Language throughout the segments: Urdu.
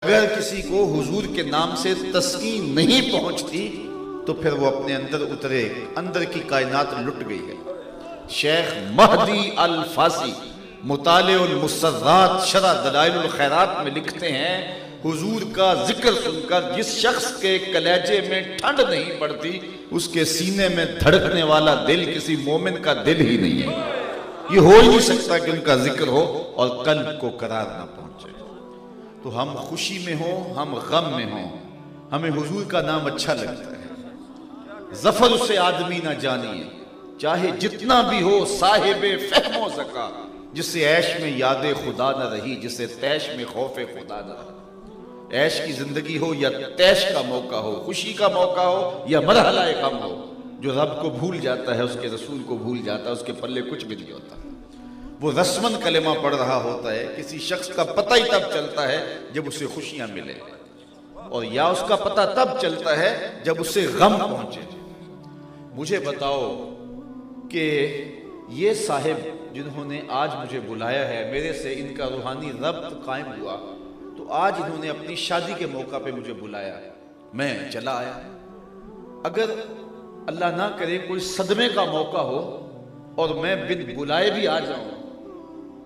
اگر کسی کو حضور کے نام سے تسکین نہیں پہنچتی تو پھر وہ اپنے اندر اترے، اندر کی کائنات لٹ گئی ہے۔ شیخ مہدی الفاسی مطالع المسرات شرح دلائل الخیرات میں لکھتے ہیں، حضور کا ذکر سن کر جس شخص کے کلیجے میں ٹھنڈ نہیں پڑتی، اس کے سینے میں دھڑکنے والا دل کسی مومن کا دل ہی نہیں ہے۔ یہ ہو ہی نہیں سکتا کہ ان کا ذکر ہو اور قلب کو قرار نہ پہنچے۔ تو ہم خوشی میں ہوں، ہم غم میں ہوں، ہمیں حضور کا نام اچھا لگتا ہے۔ ظفر اسے آدمی نہ جانیے، چاہے جتنا بھی ہو صاحب فہم و ذکا، جسے عیش میں یاد خدا نہ رہی، جسے تیش میں خوف خدا نہ رہا۔ عیش کی زندگی ہو یا تیش کا موقع ہو، خوشی کا موقع ہو یا مرحلہ غم ہو، جو رب کو بھول جاتا ہے، اس کے رسول کو بھول جاتا ہے، اس کے پلے کچھ بھی نہیں ہوتا۔ وہ رسمن کلمہ پڑھ رہا ہوتا ہے، کسی شخص کا پتہ ہی تب چلتا ہے جب اسے خوشیاں ملے، اور یا اس کا پتہ تب چلتا ہے جب اسے غم پہنچے۔ مجھے بتاؤ کہ یہ صاحب جنہوں نے آج مجھے بلایا ہے، میرے سے ان کا روحانی ربط قائم ہوا، تو آج انہوں نے اپنی شادی کے موقع پہ مجھے بلایا، میں چلا آیا۔ اگر اللہ نہ کرے کوئی صدمے کا موقع ہو اور میں بن بلائے بھی آ جاؤں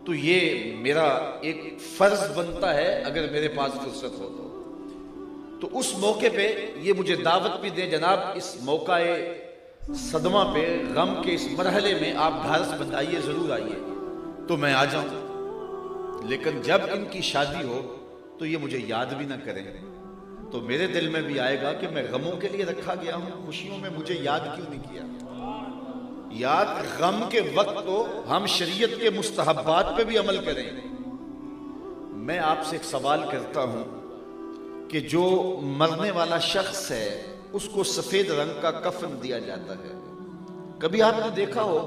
تو یہ میرا ایک فرض بنتا ہے، اگر میرے پاس فرصت ہو تو اس موقع پہ یہ مجھے دعوت بھی دیں، جناب اس موقع صدمہ پہ، غم کے اس مرحلے میں آپ ڈھارس بندائیے، ضرور آئیے، تو میں آ جاؤں۔ لیکن جب ان کی شادی ہو تو یہ مجھے یاد بھی نہ کریں، تو میرے دل میں بھی آئے گا کہ میں غموں کے لیے رکھا گیا ہوں، خوشیوں میں مجھے یاد کیوں نہیں کیا۔ یاد غم کے وقت تو ہم شریعت کے مستحبات پہ بھی عمل کریں۔ میں آپ سے ایک سوال کرتا ہوں کہ جو مرنے والا شخص ہے اس کو سفید رنگ کا کفن دیا جاتا ہے، کبھی آپ نے دیکھا ہو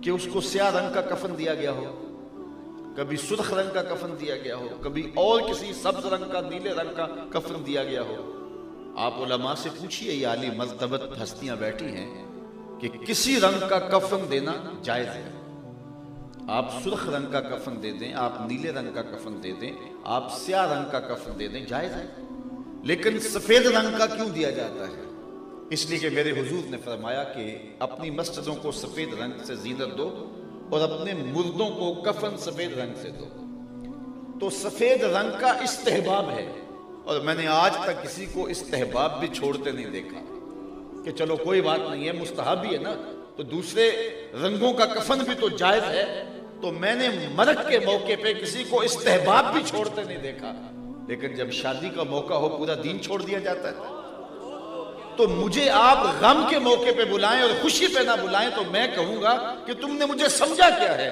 کہ اس کو سیاہ رنگ کا کفن دیا گیا ہو، کبھی سرخ رنگ کا کفن دیا گیا ہو، کبھی اور کسی سبز رنگ کا، نیلے رنگ کا کفن دیا گیا ہو؟ آپ علماء سے پوچھئے، یہ عالی مرتبت ہستیاں بیٹھی ہیں، کہ کسی رنگ کا کفن دینا جائز ہے۔ آپ سرخ رنگ کا کفن دے دیں، آپ نیلے رنگ کا کفن دے دیں، آپ سیاہ رنگ کا کفن دے دیں، جائز ہے۔ لیکن سفید رنگ کا کیوں دیا جاتا ہے؟ اس لیے کہ میرے حضور نے فرمایا کہ اپنی مسجدوں کو سفید رنگ سے زینت دو اور اپنے مردوں کو کفن سفید رنگ سے دو۔ تو سفید رنگ کا استحباب ہے، اور میں نے آج تک کسی کو استحباب بھی چھوڑتے نہیں دیکھا کہ چلو کوئی بات نہیں ہے، مستحب ہی ہے نا، تو دوسرے رنگوں کا کفن بھی تو جائز ہے۔ تو میں نے مرگ کے موقع پہ کسی کو استحباب بھی چھوڑتے نہیں دیکھا، لیکن جب شادی کا موقع ہو پورا دین چھوڑ دیا جاتا ہے۔ تو مجھے آپ غم کے موقع پہ بلائیں اور خوشی پہ نہ بلائیں تو میں کہوں گا کہ تم نے مجھے سمجھا کیا ہے؟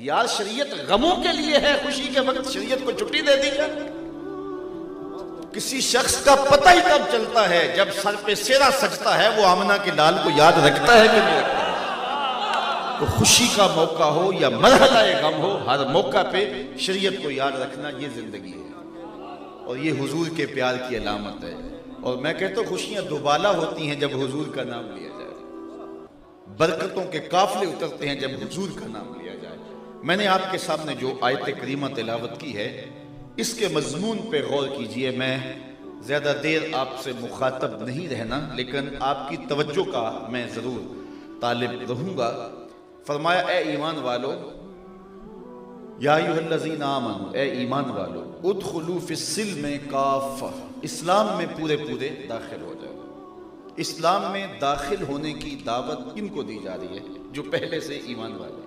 یار شریعت غموں کے لیے ہے، خوشی کے وقت شریعت کو چھٹی دے دی جائے۔ کسی شخص کا پتہ ہی تب چلتا ہے جب سر پہ سیرا سجتا ہے، وہ آمنہ کے لال کو یاد رکھتا ہے کہ نہیں رکھتا۔ تو خوشی کا موقع ہو یا مرحلہ غم ہو، ہر موقع پہ شریعت کو یاد رکھنا یہ زندگی ہے، اور یہ حضور کے پیار کی علامت ہے۔ اور میں کہتا ہوں خوشیاں دوبالا ہوتی ہیں جب حضور کا نام لیا جائے، برکتوں کے قافلے اترتے ہیں جب حضور کا نام لیا جائے۔ میں نے آپ کے سامنے جو آیت کریمہ تلاوت کی ہے، اس کے مضمون پہ غور کیجئے۔ میں زیادہ دیر آپ سے مخاطب نہیں رہنا، لیکن آپ کی توجہ کا میں ضرور طالب رہوں گا۔ فرمایا، اے ایمان والو، یا ایھا الذین آمنوا، اے ایمان والو، ادخلوا فی السلم کافہ، اسلام میں پورے پورے داخل ہو جاؤ۔ اسلام میں داخل ہونے کی دعوت کن کو دی جا رہی ہے؟ جو پہلے سے ایمان والے،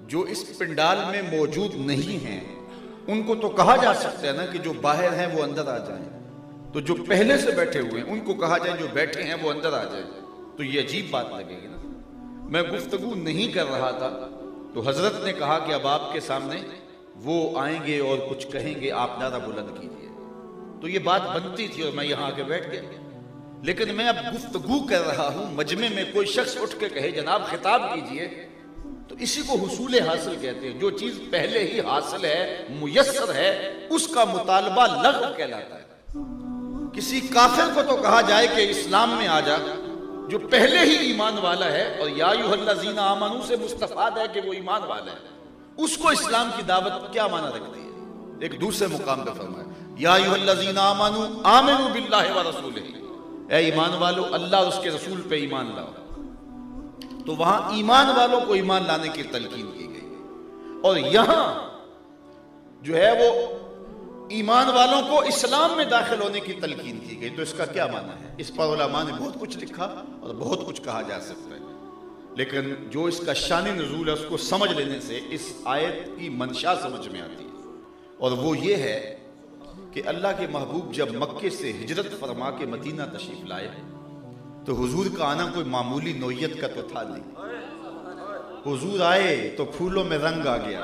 جو اس پنڈال میں موجود نہیں ہیں ان کو تو کہا جا سکتا ہے نا کہ جو باہر ہیں وہ اندر آ جائیں، تو جو پہلے سے بیٹھے ہوئے ہیں ان کو کہا جائے جو بیٹھے ہیں وہ اندر آ جائیں، تو یہ عجیب بات لگے گی نا۔ میں گفتگو نہیں کر رہا تھا تو حضرت نے کہا کہ اب آپ کے سامنے وہ آئیں گے اور کچھ کہیں گے، آپ نعرہ بلند کیجئے، تو یہ بات بنتی تھی اور میں یہاں آ کے بیٹھ گیا۔ لیکن میں اب گفتگو کر رہا ہوں، مجمع میں کوئی شخص اٹھ کے کہے جناب خطاب کیجئے، تو اسی کو حصول حاصل کہتے ہیں۔ جو چیز پہلے ہی حاصل ہے، میسر ہے، اس کا مطالبہ لغو کہلاتا ہے۔ کسی کافر کو تو کہا جائے کہ اسلام میں آ جا، جو پہلے ہی ایمان والا ہے، اور یا ایھا الذین آمنوا سے مستفاد ہے کہ وہ ایمان والا ہے، اس کو اسلام کی دعوت کیا معنی رکھتی ہے؟ ایک دوسرے مقام پہ فرمایا، یا ایھا الذین آمنوا آمنوا باللہ ورسولہ، اے ایمان والو اللہ اور اس کے رسول پہ ایمان لاؤ. تو وہاں ایمان والوں کو ایمان لانے کی تلقین کی گئی، اور یہاں جو ہے وہ ایمان والوں کو اسلام میں داخل ہونے کی تلقین کی گئی. تو اس کا کیا معنی ہے؟ اس پر علماء نے بہت کچھ لکھا اور بہت کچھ کہا جا سکتا ہے، لیکن جو اس کا شان نزول ہے اس کو سمجھ لینے سے اس آیت کی منشا سمجھ میں آتی ہے. اور وہ یہ ہے کہ اللہ کے محبوب جب مکے سے ہجرت فرما کے مدینہ تشریف لائے تو حضور کا آنا کوئی معمولی نوعیت کا تو تھا نہیں. حضور آئے تو پھولوں میں رنگ آ گیا،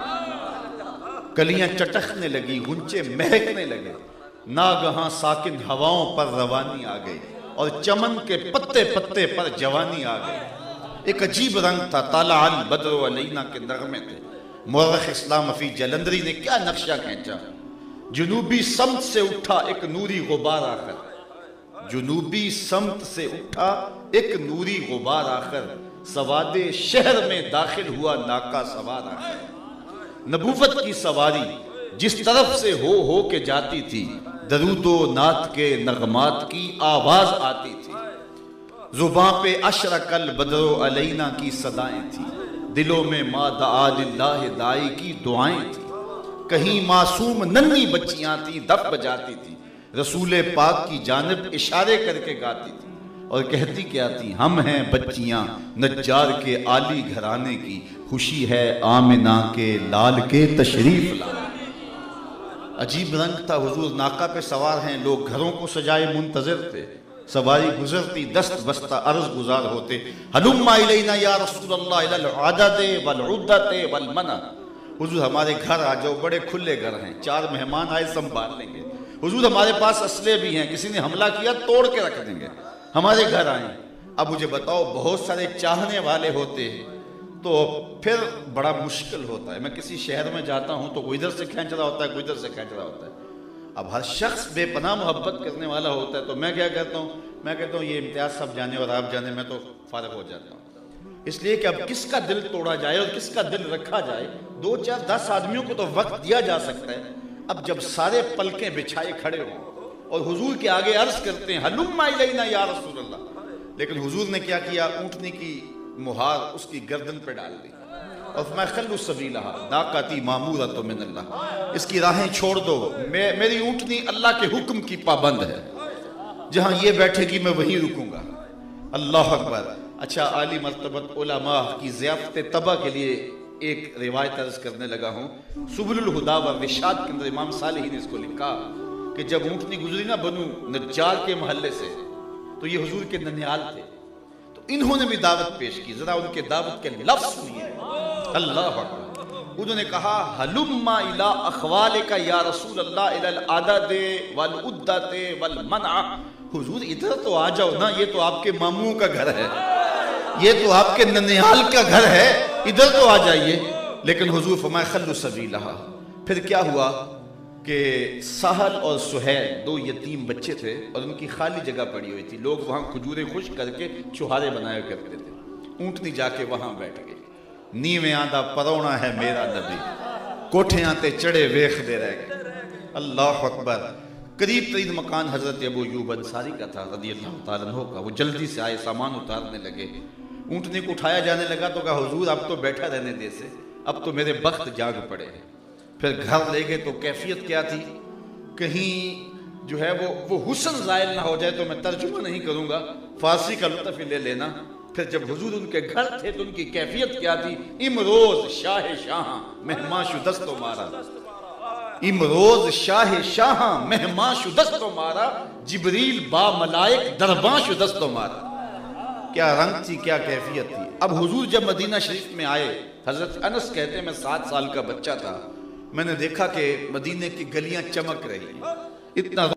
کلیاں چٹکنے لگی، غنچے مہکنے لگے، ناگہاں ساکن ہواؤں پر روانی آ گئی، اور چمن کے پتے پتے پر جوانی آ گئی. ایک عجیب رنگ تھا. طلع البدر علینا کے نغمے تھے. مورخ اسلام فی جلندری نے کیا نقشہ کھینچا. جنوبی سمت سے اٹھا ایک نوری غبار آخر، جنوبی سمت سے اٹھا ایک نوری غبار آخر، سواد شہر میں داخل ہوا ناکا سوار آخر. نبوت کی سواری جس طرف سے ہو کے جاتی تھی، درود و نعت کے نغمات کی آواز آتی تھی. زباں پہ اشرق البدر علینا کی صدائیں تھی، دلوں میں ما دعا للہ دائی کی دعائیں تھی. کہیں معصوم ننھی بچیاں تھی، دف بجاتی تھی، رسول پاک کی جانب اشارے کر کے گاتی تھی، اور کہتی کیا تھی؟ ہم ہیں بچیاں نجار کے عالی گھرانے کی، خوشی ہے آمنہ کے لال کے تشریف لانے. عجیب رنگ تھا. حضور ناکا پہ سوار ہیں، لوگ گھروں کو سجائے منتظر تھے. سواری گزرتی، دست بستہ عرض گزار ہوتے، ہلم الینا یا رسول اللہ الی العدد والعدت والمنع. حضور ہمارے گھر آ جاؤ، بڑے کھلے گھر ہیں، 4 مہمان آئے سنبھال لیں گے. حضور ہمارے پاس اسلحے بھی ہیں، کسی نے حملہ کیا توڑ کے رکھ دیں گے، ہمارے گھر آئیں. اب مجھے بتاؤ، بہت سارے چاہنے والے ہوتے تو پھر بڑا مشکل ہوتا ہے. میں کسی شہر میں جاتا ہوں تو کوئی ادھر سے کھینچ رہا ہوتا ہے، کوئی ادھر سے کھینچ رہا ہوتا ہے. اب ہر شخص بے پناہ محبت کرنے والا ہوتا ہے، تو میں کیا کہتا ہوں؟ میں کہتا ہوں یہ امتیاز صاحب جانے اور آپ جانے، میں تو فارغ ہو جاتا ہوں. اس لیے کہ اب کس کا دل توڑا جائے اور کس کا دل رکھا جائے. 2 4 10 آدمیوں کو تو وقت دیا جا سکتا ہے. اب جب سارے پلکیں بچھائے کھڑے ہوں اور حضور کے آگے عرض کرتے ہیں ہلم الینا یا رسول اللہ، لیکن حضور نے کیا کیا؟ اونٹنی کی مہار اس کی گردن پہ ڈال دی اور فرمایا خلوا سبیلھا ناقتی مامورۃ من اللہ، اس کی راہیں چھوڑ دو، میری اونٹنی اللہ کے حکم کی پابند ہے، جہاں یہ بیٹھے گی میں وہیں رکوں گا. اللہ اکبر. اچھا، عالی مرتبت علماء کی ضیافت طبع کے لیے ایک روایت عرض کرنے لگا ہوں. سبل الہدیٰ والرشاد کے اندر امام صالحی نے اس کو لکھا کہ جب اونٹنی گزری نا بنو نجار کے محلے سے، تو یہ حضور کے ننیال تھے، تو انہوں نے بھی دعوت پیش کی. ذرا ان کے دعوت کے لفظ سنیے. اللہ اکبر. انہوں نے کہا ہلم الی اخوالک یا رسول اللہ الی العدد والعدت والمنع. حضور ادھر تو آ جاؤ نا، یہ تو آپ کے ماموں کا گھر ہے، یہ تو آپ کے ننیال کا گھر ہے، ادھر تو آ جائیے. لیکن حضور فرمائے خلوا سبیلھا. پھر کیا ہوا کہ سہل اور سہیل 2 یتیم بچے تھے اور ان کی خالی جگہ پڑی ہوئی تھی. لوگ وہاں کھجوریں خشک کر کے چوہارے بنایا کرتے تھے. اونٹنی جا کے وہاں بیٹھ گئی. نیویں آندھا پرونا ہے میرا نبی، کوٹھیاں تے چڑھے ویخ دے رہ گئے. اللہ اکبر. قریب ترین مکان حضرت ابو ایوب انصاری کا تھا رضی اللہ تعالیٰ عنہ کا. وہ جلدی سے آئے، سامان اتارنے لگے. اونٹنی کو اٹھایا جانے لگا تو کہا حضور اب تو بیٹھا رہنے دے سے، اب تو میرے بخت جاگ پڑے. پھر گھر لے گئے تو کیفیت کیا تھی، کہیں جو ہے وہ حسن زائل نہ ہو جائے. تو میں ترجمہ نہیں کروں گا، فارسی کا لطف لے لینا. پھر جب حضور ان کے گھر تھے تو ان کی کیفیت کیا تھی. امروز شاہ شاہاں مہمان شدست و مارا، امروز شاہ شاہاں مہمان شدست و مارا، جبریل با ملائک درباں شدست و مارا. کیا رنگ تھی، کیا کیفیت تھی. اب حضور جب مدینہ شریف میں آئے، حضرت انس کہتے ہیں میں 7 سال کا بچہ تھا، میں نے دیکھا کہ مدینے کی گلیاں چمک رہی ہیں، اتنا